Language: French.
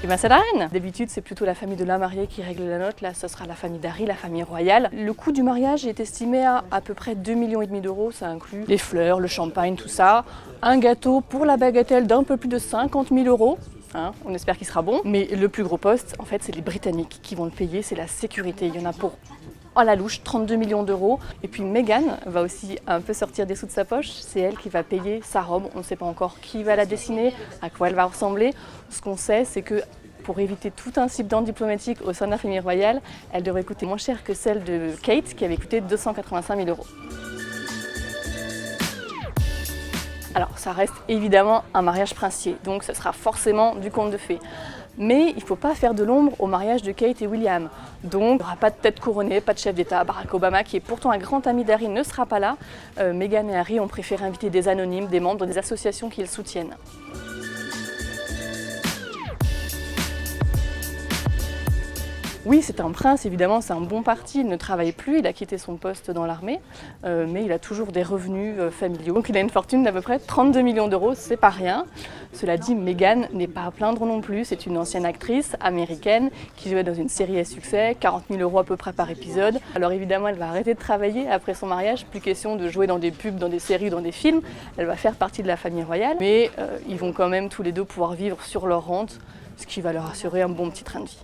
Et ben c'est la reine. D'habitude, c'est plutôt la famille de la mariée qui règle la note. Là, ce sera la famille d'Harry, la famille royale. Le coût du mariage est estimé à peu près 2,5 millions d'euros. Ça inclut les fleurs, le champagne, tout ça. Un gâteau pour la bagatelle d'un peu plus de 50 000 euros. Hein, on espère qu'il sera bon. Mais le plus gros poste, en fait, c'est les Britanniques qui vont le payer. C'est la sécurité. Il y en a pour à la louche, 32 millions d'euros. Et puis Meghan va aussi un peu sortir des sous de sa poche. C'est elle qui va payer sa robe. On ne sait pas encore qui va la dessiner, à quoi elle va ressembler. Ce qu'on sait, c'est que pour éviter tout incident diplomatique au sein de la famille royale, elle devrait coûter moins cher que celle de Kate, qui avait coûté 285 000 euros. Alors, ça reste évidemment un mariage princier, donc ce sera forcément du conte de fées. Mais il ne faut pas faire de l'ombre au mariage de Kate et William. Donc, il n'y aura pas de tête couronnée, pas de chef d'État. Barack Obama, qui est pourtant un grand ami d'Harry, ne sera pas là. Meghan et Harry ont préféré inviter des anonymes, des membres des associations qui le soutiennent. Oui, c'est un prince, évidemment, c'est un bon parti. Il ne travaille plus, il a quitté son poste dans l'armée, mais il a toujours des revenus familiaux. Donc il a une fortune d'à peu près 32 millions d'euros, c'est pas rien. Cela dit, Meghan n'est pas à plaindre non plus. C'est une ancienne actrice américaine qui jouait dans une série à succès, 40 000 euros à peu près par épisode. Alors évidemment, elle va arrêter de travailler après son mariage. Plus question de jouer dans des pubs, dans des séries, dans des films. Elle va faire partie de la famille royale, mais ils vont quand même tous les deux pouvoir vivre sur leur rente, ce qui va leur assurer un bon petit train de vie.